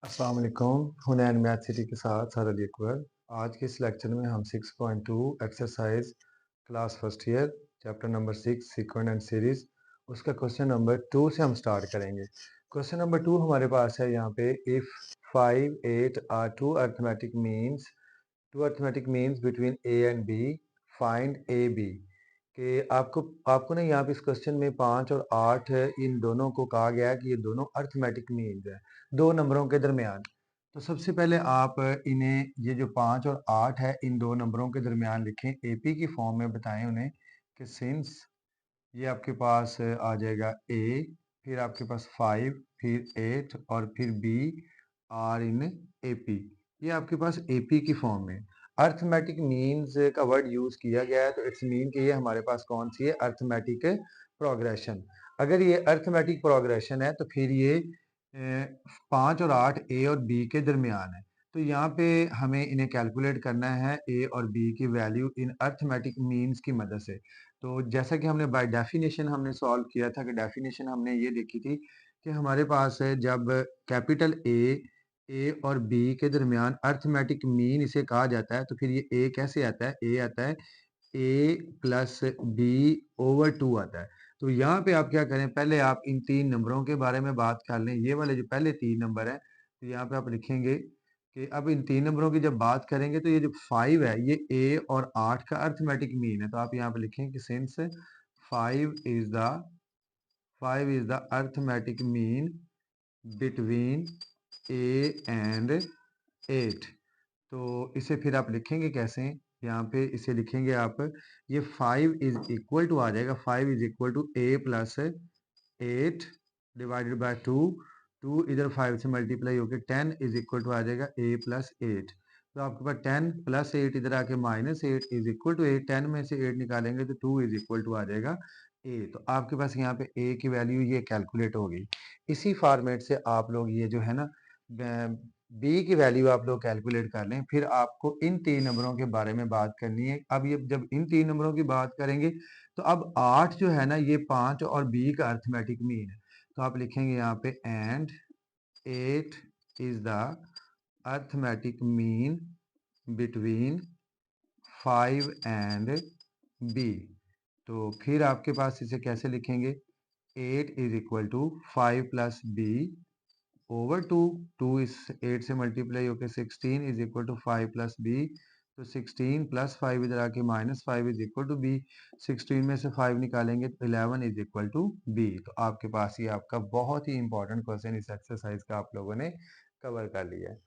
अस्सलाम वालेकुम। हुनैन math city के साथ सारा अकबर। आज के इस लेक्चर में हम 6.2 exercise class first year chapter number 6 sequence and series उसका क्वेश्चन नंबर 2 से हम स्टार्ट करेंगे। क्वेश्चन नंबर 2 हमारे पास है यहाँ पे if 5 8 are two arithmetic means between A and B find A B. कि आपको आपको ना यहाँ पे इस क्वेश्चन में 5 और 8 है, इन दोनों को कहा गया है कि ये दोनों अर्थमेटिक मीन्स है दो नंबरों के दरमियान। तो सबसे पहले आप इन्हें ये जो 5 और 8 है इन दो नंबरों के दरमियान लिखें, एपी की फॉर्म में बताएं उन्हें कि सिंस ये आपके पास आ जाएगा ए, फिर आपके पास 5, फिर 8 और फिर बी आर इन एपी। ये आपके पास एपी की फॉर्म में अर्थमेटिक मीन्स का वर्ड यूज किया गया है, तो इट्स मीन कि ये हमारे पास कौन सी है, अर्थमेटिक प्रोग्रेशन। अगर ये अर्थमेटिक प्रोग्रेशन है तो फिर ये 5 और 8 ए और बी के दरमियान है। तो यहाँ पे हमें इन्हें कैलकुलेट करना है ए और बी की वैल्यू इन अर्थमेटिक मीन्स की मदद से। तो जैसा कि हमने बाय डेफिनेशन हमने सॉल्व किया था कि डेफिनेशन हमने ये देखी थी कि हमारे पास है जब कैपिटल ए और बी के दरमियान अर्थमेटिक मीन इसे कहा जाता है, तो फिर ये ए कैसे आता है, ए आता है ए प्लस बी ओवर 2 आता है। तो यहाँ पे आप क्या करें, पहले आप इन तीन नंबरों के बारे में बात कर लें। ये वाले जो पहले तीन नंबर है, तो यहाँ पे आप लिखेंगे कि अब इन तीन नंबरों की जब बात करेंगे तो ये जो 5 है ये ए और 8 का अर्थमेटिक मीन है। तो आप यहाँ पे लिखें कि since 5 is the 5 is the arithmetic mean between A and 8। तो इसे फिर आप लिखेंगे कैसे, यहाँ पे इसे लिखेंगे आप, ये 5 इज इक्वल टू आ जाएगा, 5 is equal to A plus 8 divided by 2। 2 इधर 5 से मल्टीप्लाई होकर 10 इज इक्वल टू आ जाएगा ए प्लस 8। तो आपके पास 10 प्लस 8 इधर आके -8 इज इक्वल टू 8। 10 में से 8 निकालेंगे तो 2 इज इक्वल टू आ जाएगा ए। तो आपके पास यहाँ पे ए की वैल्यू ये कैलकुलेट हो गई। इसी फॉर्मेट से आप लोग ये जो है ना बी की वैल्यू आप लोग कैलकुलेट कर लें। फिर आपको इन तीन नंबरों के बारे में बात करनी है। अब ये जब इन तीन नंबरों की बात करेंगे तो अब 8 जो है ना ये 5 और बी का अर्थमेटिक मीन है। तो आप लिखेंगे यहाँ पे and 8 is the arithmetic mean between 5 and B. तो फिर आपके पास इसे कैसे लिखेंगे, 8 is equal to 5 plus B over 2। 2 इस 8 से मल्टीप्लाई होकर 16 is equal to 5 plus B. तो 16 प्लस 5 इधर आके -5 इज इक्वल टू बी। 16 में से 5 निकालेंगे तो 11 इज इक्वल टू बी। तो आपके पास ये आपका बहुत ही इंपॉर्टेंट क्वेश्चन इस एक्सरसाइज का आप लोगों ने कवर कर लिया है।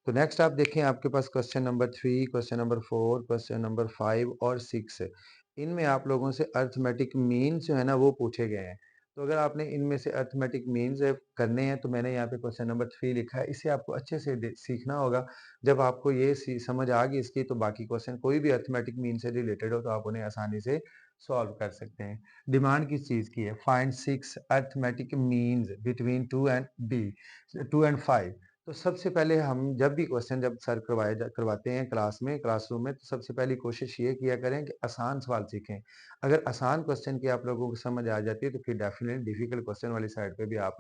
तो नेक्स्ट आप देखें, आपके पास question number 3, question number 4, question number 5 और 6 है। इनमें आप लोगों से अर्थमेटिक मीन्स जो है ना वो पूछे गए हैं। तो अगर आपने इनमें से अर्थमेटिक मीन्स करने हैं तो मैंने यहाँ पे क्वेश्चन नंबर 3 लिखा है। इसे आपको अच्छे से सीखना होगा। जब आपको ये समझ आ गई इसकी, तो बाकी क्वेश्चन कोई भी अर्थमेटिक मीन से रिलेटेड हो तो आप उन्हें आसानी से सॉल्व कर सकते हैं। डिमांड किस चीज़ की है, find 6 arithmetic means between 2 and 5। तो सबसे पहले हम जब भी क्वेश्चन जब सर करवाते हैं क्लासरूम में, तो सबसे पहली कोशिश ये किया करें कि आसान सवाल सीखें। अगर आसान क्वेश्चन की आप लोगों को समझ आ जाती है तो फिर डेफिनेटली डिफिकल्ट क्वेश्चन वाली साइड पे भी आप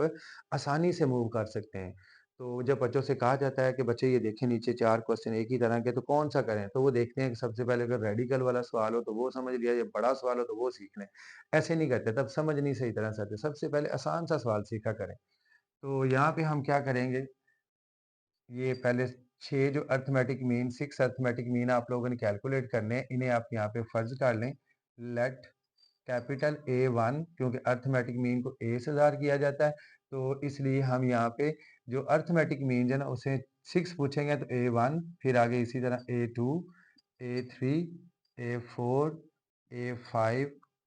आसानी से मूव कर सकते हैं। तो जब बच्चों से कहा जाता है कि बच्चे ये देखें नीचे 4 क्वेश्चन एक ही तरह के, तो कौन सा करें, तो वो देखते हैं कि सबसे पहले अगर रेडिकल वाला सवाल हो तो वो समझ लिया, या बड़ा सवाल हो तो वो सीख लें। ऐसे नहीं करते, तब समझ नहीं सही तरह से आते। सबसे पहले आसान सा सवाल सीखा करें। तो यहाँ पे हम क्या करेंगे, ये पहले 6 जो अर्थमेटिक मीन 6 अर्थमेटिक मीन आप लोगों ने कैलकुलेट करने हैं, इन्हें आप यहाँ पे फर्ज कर लें। लेट कैपिटल A1, क्योंकि अर्थमेटिक मीन को ए से ज़ाहिर किया जाता है, तो इसलिए हम यहाँ पे जो अर्थमेटिक मीन है ना उसे 6 पूछेंगे तो A1, फिर आगे इसी तरह A2, A3, A4, A5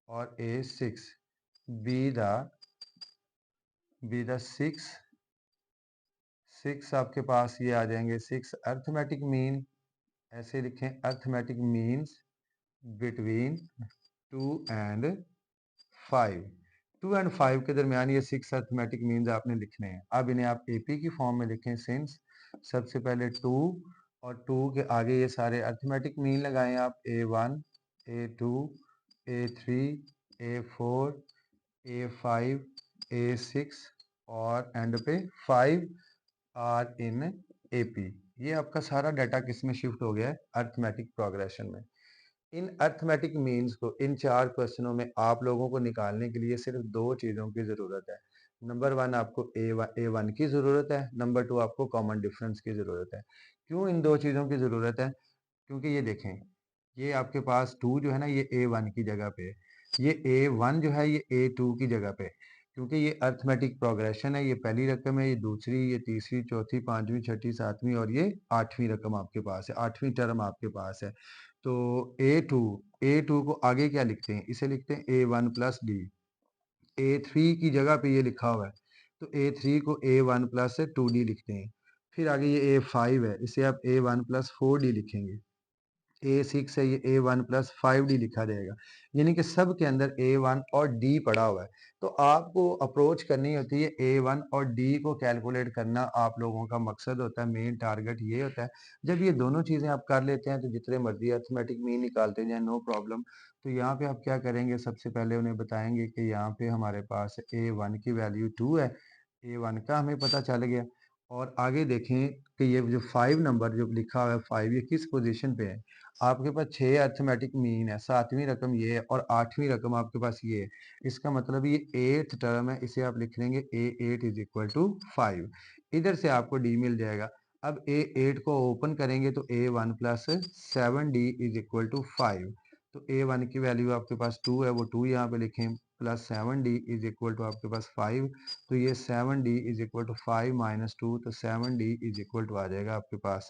और A6। बी द 6 आपके पास ये आ जाएंगे 6 अर्थमेटिक मीन। ऐसे लिखें, arithmetic means between 2 and 5। 2 and 5 के दरमियान ये 6 अर्थमेटिक मीन्स आपने लिखने हैं। अब इन्हें आप एपी की फॉर्म में लिखें। सिंस सबसे पहले 2 और 2 के आगे ये सारे अर्थमेटिक मीन लगाएं आप, A1, A2, A3, A4, A5, A6 और एंड पे 5। Are in AP. ये आपका सारा डाटा किस में शिफ्ट हो गया है? अर्थमेटिक प्रोग्रेशन में। इन अर्थमेटिक मीन्स को इन 4 क्वेश्चनों में आप लोगों को निकालने के लिए सिर्फ 2 चीज़ों की ज़रूरत है। नंबर 1 आपको ए1 की ज़रूरत है, नंबर 2 आपको कॉमन डिफरेंस की ज़रूरत है। क्यों इन 2 चीज़ों की ज़रूरत है? क्योंकि ये देखें, ये आपके पास 2 जो है ना ये A1 की जगह पे है। ये A1 जो है ये A2 की जगह पे है। क्योंकि ये अरिथमेटिक प्रोग्रेशन है, ये पहली रकम है, ये दूसरी, ये तीसरी, चौथी, 5वीं, छठी, 7वीं और ये 8वीं रकम आपके पास है, 8वीं टर्म आपके पास है। तो A2 को आगे क्या लिखते हैं? इसे लिखते हैं A1 प्लस डी। A3 की जगह पे ये लिखा हुआ है, तो A3 को A1 प्लस 2D लिखते हैं। फिर आगे ये A5 है, इसे आप A1 प्लस 4D लिखेंगे। A6 है, ये A1 प्लस 5D लिखा जाएगा। यानी कि सब के अंदर A1 और D पड़ा हुआ है। तो आपको अप्रोच करनी होती है, A1 और D को कैलकुलेट करना आप लोगों का मकसद होता है, मेन टारगेट ये होता है। जब ये दोनों चीज़ें आप कर लेते हैं तो जितने मर्जी अरिथमेटिक मीन निकालते जाएं, नो प्रॉब्लम। तो यहाँ पे आप क्या करेंगे, सबसे पहले उन्हें बताएंगे कि यहाँ पे हमारे पास A1 की वैल्यू 2 है, A1 का हमें पता चल गया। और आगे देखें कि ये जो 5 नंबर जो लिखा हुआ है 5, ये किस पोजीशन पे है? आपके पास 6 अरिथमेटिक मीन है, 7वीं रकम ये है और 8वीं रकम आपके पास ये है। इसका मतलब ये 8th टर्म है, इसे आप लिख लेंगे A8 इज इक्वल टू 5। इधर से आपको डी मिल जाएगा। अब A8 को ओपन करेंगे तो A1 plus 7D is equal to 5। तो A1 की वैल्यू आपके पास 2 है, वो 2 यहाँ पे लिखें, plus 7D is equal to आपके पास 5। तो ये 7D is equal to 5 minus 2, तो 7D इज इक्वल टू आ जाएगा आपके पास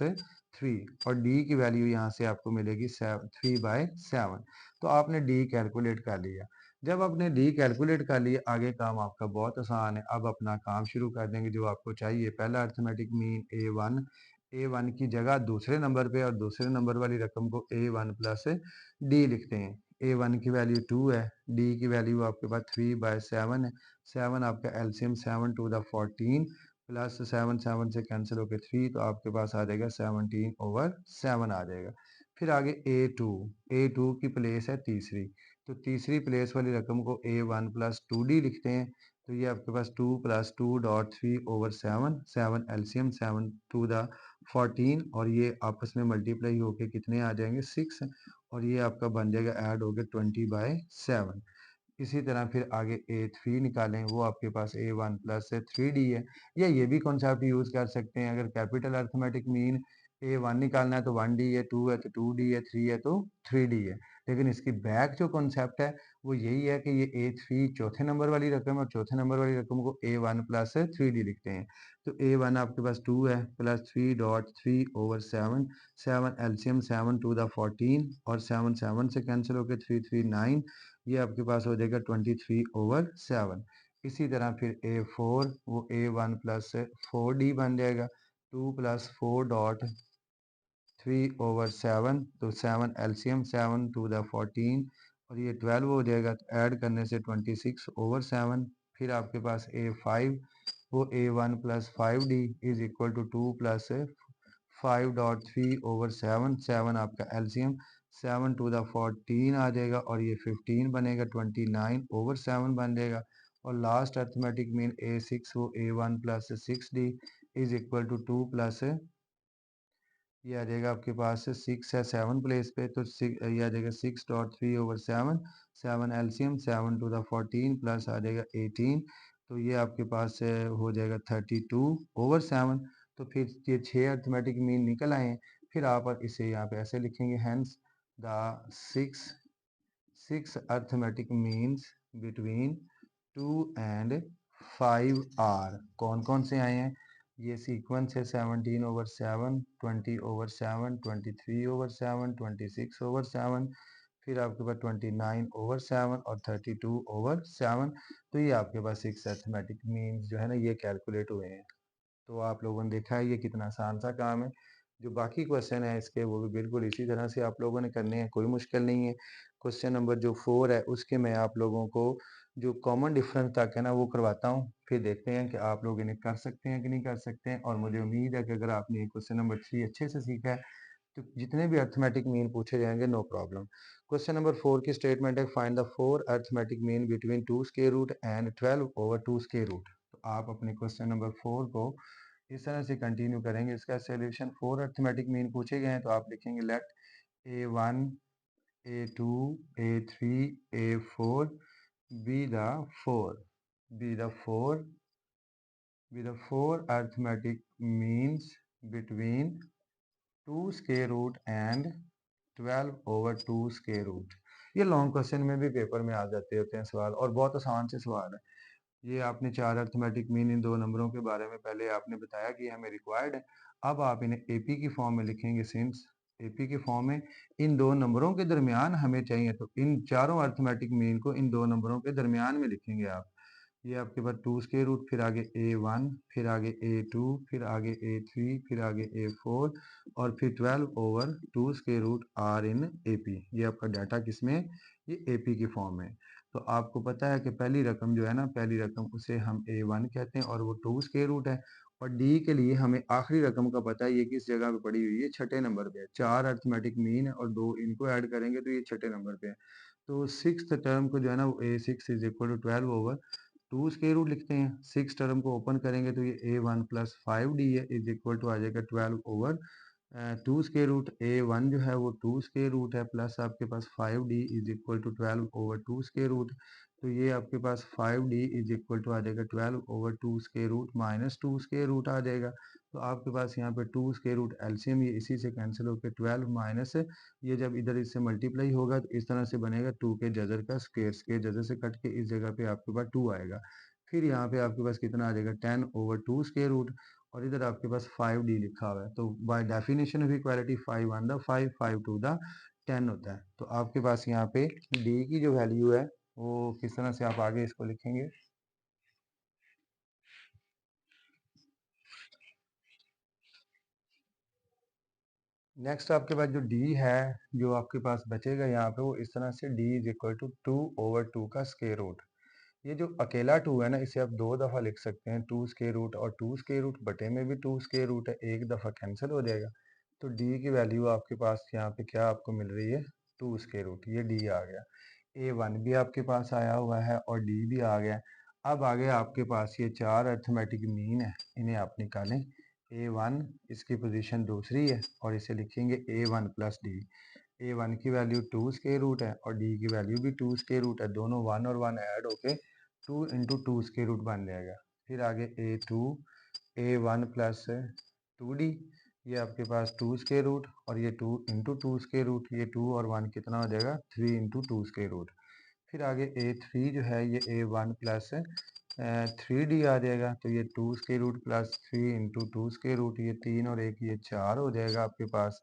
3। और डी की वैल्यू यहाँ से आपको मिलेगी 3/7। तो आपने डी कैलकुलेट कर लिया। जब आपने डी कैलकुलेट कर लिया, आगे काम आपका बहुत आसान है। अब अपना काम शुरू कर देंगे जो आपको चाहिए। पहला अरिथमेटिक मीन A1 की जगह दूसरे नंबर पे और दूसरे नंबर वाली रकम को A1 प्लस डी लिखते हैं। A1 की वैल्यू 2 है, डी की वैल्यू आपके पास 3/7 है। 7 आपका एलसीएम 7 टू द 14 प्लस 7 7 से कैंसिल होकर 3, तो आपके पास आ जाएगा 17/7 आ जाएगा। फिर आगे A2 की प्लेस है तीसरी, तो तीसरी प्लेस वाली रकम को A1 प्लस 2D लिखते हैं। तो ये आपके पास 2 प्लस 2.3/7, 7 एलसीएम 7 टू द 14 और ये आपस में मल्टीप्लाई होके कितने आ जाएंगे 6, और ये आपका बन जाएगा ऐड हो गया 20/7। इसी तरह फिर आगे A3 निकालें, वो आपके पास A1 प्लस 3D है। या ये भी कॉन्सेप्ट यूज़ कर सकते हैं, अगर कैपिटल अरिथमेटिक मीन A1 निकालना है तो 1D है, 2 है तो 2D है, 3 है तो 3D है। लेकिन इसकी बैक जो कॉन्सेप्ट है वो यही है कि ये A3 चौथे नंबर वाली रकम है और चौथे नंबर वाली रकम को A1 प्लस 3D लिखते हैं। तो A1 आपके पास 2 है, प्लस 3.3/7, 7 एलसीएम 7 टू द 14 और 7 7 से कैंसिल होकर 3 3 9, ये आपके पास हो जाएगा 23/7। इसी तरह फिर A4 वो A1 प्लस 4D बन जाएगा, 2 प्लस 4.3/7, तो 7 एलसीएम 7 टू द 14 और ये 12 हो जाएगा, तो ऐड करने से 26/7। फिर आपके पास A5 वो A1 plus 5D is equal to 2 plus 5.3/7, 7 आपका एलसीएम 7 टू द 14 आ जाएगा और ये 15 बनेगा, 29/7 बन जाएगा। और लास्ट अरिथमेटिक मीन A6 वो A1 plus 6D is equal to 2 plus ये आ जाएगा आपके पास 6 है 7 प्लेस पे, तो ये आ जाएगा 6.3/7, 7 एलसीएम 7 टू द 14 प्लस आ जाएगा 18, तो ये आपके पास हो जाएगा 32/7। तो फिर ये 6 अरिथमेटिक मीन निकल आए हैं। फिर आप इसे यहाँ पे ऐसे लिखेंगे, hence the six arithmetic means between 2 and 5 are. कौन कौन से आए हैं? ये सीक्वेंस है 17/7, 20/7, 23/7, 26/7, फिर आपके पास 29/7 और 32/7। तो ये आपके पास 6 अरिथमेटिक मीन्स जो है ना ये कैलकुलेट हुए हैं। तो आप लोगों ने देखा है ये कितना आसान सा काम है। जो बाकी क्वेश्चन है इसके वो भी बिल्कुल इसी तरह से आप लोगों ने करने हैं, कोई मुश्किल नहीं है। क्वेश्चन नंबर जो 4 है उसके मैं आप लोगों को जो कॉमन डिफरेंस तक है ना वो करवाता हूँ, फिर देखते हैं कि आप लोग इन्हें कर सकते हैं कि नहीं कर सकते हैं। और मुझे उम्मीद है कि अगर आपने क्वेश्चन नंबर 3 अच्छे से सीखा है तो जितने भी अरिथमेटिक मीन पूछे जाएंगे नो प्रॉब्लम। क्वेश्चन नंबर 4 की स्टेटमेंट है, find the 4 arithmetic mean between 2 square root and 12/2 square root. तो आप अपने क्वेश्चन नंबर 4 को इस तरह से कंटिन्यू करेंगे। इसका सॉल्यूशन 4 अरिथमेटिक मीन पूछे गए हैं तो आप लिखेंगे late A1, A2, A3, A4 be the four be the four be the four arithmetic means between 2 square root and 12 over 2 square root। ये लॉन्ग क्वेश्चन में भी पेपर में आ जाते होते हैं सवाल, और बहुत आसान से सवाल है। ये आपने चार अरिथमेटिक मीन इन दो नंबरों के बारे में पहले आपने बताया कि हमें रिक्वायर्ड है। अब आप इन्हें एपी की फॉर्म में लिखेंगे। सिंस एपी की फॉर्म में इन दो नंबरों के दरमियान हमें चाहिए, तो इन चारों अरिथमेटिक मीन को इन दो नंबरों के दरमियान में लिखेंगे आप। ये आपके पास 2 स्क्वायर रूट, फिर आगे A1, फिर आगे A2, फिर आगे A3, फिर आगे A4 और फिर 12 over 2 square root are in AP। ये आपका डाटा किसमें, ये AP की फॉर्म में। तो आपको पता है कि पहली रकम जो है ना, पहली रकम उसे हम A1 कहते हैं और वो 2 स्क्वायर रूट है। और डी के लिए हमें आखिरी रकम का पता है, ये किस जगह पे पड़ी हुई है, छठे नंबर पे है। चार अरिथमेटिक मीन है और दो इनको ऐड करेंगे तो ये छठे नंबर पे है। तो सिक्स टर्म को जो है ना, वो A6 is equal to 12 over 2 square root लिखते हैं। सिक्स टर्म को ओपन करेंगे तो ये A1 प्लस 5D है इज इक्वल टू आ जाएगा 12 ओवर 2 स्क्वायर रूट। A1 जो है वो 2 स्क्वायर रूट है प्लस आपके पास 5D is equal to 12 over 2 square root. तो ये आपके पास 5D इज इक्वल टू आ जाएगा 12 over 2 square root minus 2 square root आ जाएगा। तो आपके पास यहाँ पे 2 स्क्वायर रूट एलसीएम ये इसी से कैंसिल होकर 12 माइनस ये जब इधर इससे मल्टीप्लाई होगा तो इस तरह से बनेगा 2 के जजर का स्क्वायर। स्क्वायर जजर से कट के इस जगह पे आपके पास 2 आएगा। फिर यहाँ पे आपके पास कितना आ जाएगा 10 ओवर 2 स्क्वायर रूट और इधर आपके पास 5D लिखा हुआ है। तो by definition of equality 5 1 the 5 5 2 the 10 होता है। तो आपके पास यहाँ पे डी की जो वैल्यू है वो किस तरह से आप आगे इसको लिखेंगे। नेक्स्ट आपके पास जो डी है, जो आपके पास बचेगा यहाँ पे, वो इस तरह से D is equal to 2 over 2 का स्क्वायर रूट। ये जो अकेला 2 है ना, इसे आप दो दफ़ा लिख सकते हैं 2 स्क्वायर रूट, और 2 स्क्वायर रूट बटे में भी 2 स्क्वायर रूट है, एक दफ़ा कैंसिल हो जाएगा। तो डी की वैल्यू आपके पास यहाँ पे क्या आपको मिल रही है, 2 स्क्वायर रूट। ये डी आ गया। A1 भी आपके पास आया हुआ है और डी भी आ गया। अब आगे आपके पास ये चार अरिथमेटिक मीन है, इन्हें आप निकालें। A1 इसकी पोजीशन दूसरी है और इसे लिखेंगे A1 प्लस डी। A1 की वैल्यू 2 स्क्वायर रूट है और डी की वैल्यू भी 2 स्क्वायर रूट है। दोनों 1 और 1 ऐड होके 2 इंटू 2 स्क्वायर रूट बन जाएगा। फिर आगे A2 A1 प्लस 2D, ये आपके पास 2 स्क्वायर रूट और ये 2 इंटू 2 स्क्वायर रूट, ये 2 और 1 कितना हो जाएगा 3 इंटू 2 स्क्वायर रूट। फिर आगे A3 जो है ये A1 प्लस 3D आ जाएगा। तो ये 2 square root plus 3 into 2 square root, ये 3 और 1 ये 4 हो जाएगा आपके पास।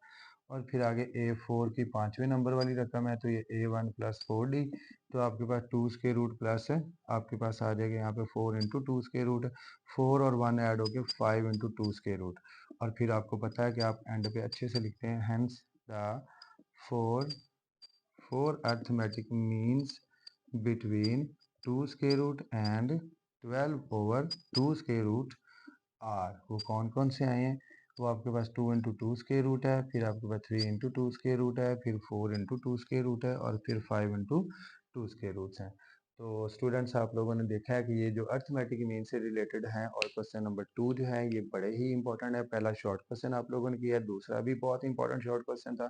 और फिर आगे A4 की पाँचवें नंबर वाली रकम है तो ये A1 प्लस 4D। तो आपके पास 2 स्क्वायर रूट प्लस आपके पास आ जाएगा यहाँ पे 4 इंटू 2 स्क्वायर रूट, 4 और 1 ऐड होके 5 इंटू 2 स्क्वायर रूट। और फिर आपको पता है कि आप एंड पे अच्छे से लिखते हैं hence the four four arithmetic means between 2 square root and 12 over 2 square root are. वो कौन कौन से आए हैं, वो आपके पास 2 इंटू 2 स्क्वायर रूट है, फिर आपके पास 3 इंटू 2 स्क्वायर रूट है, फिर 4 इंटू 2 स्क्वायर रूट है और फिर 5 इंटू 2 स्क्वायर रूट्स हैं। तो स्टूडेंट्स आप लोगों ने देखा है कि ये जो अर्थमेटिक मीन से रिलेटेड हैं, और क्वेश्चन नंबर 2 जो है ये बड़े ही इंपॉर्टेंट है। पहला शॉर्ट क्वेश्चन आप लोगों ने किया, दूसरा भी बहुत इंपॉर्टेंट शॉर्ट क्वेश्चन था।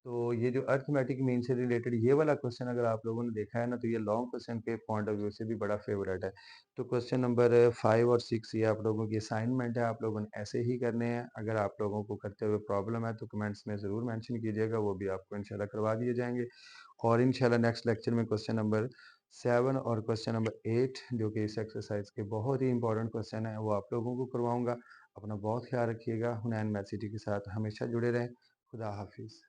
तो ये जो अर्थमेटिक मीन से रिलेटेड ये वाला क्वेश्चन अगर आप लोगों ने देखा है ना, तो ये लॉन्ग क्वेश्चन के पॉइंट ऑफ व्यू से भी बड़ा फेवरेट है। तो क्वेश्चन नंबर 5 और 6 ये आप लोगों की असाइनमेंट है, आप लोगों ने ऐसे ही करने हैं। अगर आप लोगों को करते हुए प्रॉब्लम है तो कमेंट्स में ज़रूर मेंशन कीजिएगा, वो भी आपको इंशाल्लाह करवा दिए जाएंगे। और इंशाल्लाह नेक्स्ट लेक्चर में क्वेश्चन नंबर 7 और क्वेश्चन नंबर 8 जो कि इस एक्सरसाइज के बहुत ही इंपॉर्टेंट क्वेश्चन है, वो आप लोगों को करवाऊँगा। अपना बहुत ख्याल रखिएगा। हुनैन मैथ सिटी के साथ हमेशा जुड़े रहें। खुदा हाफिज़।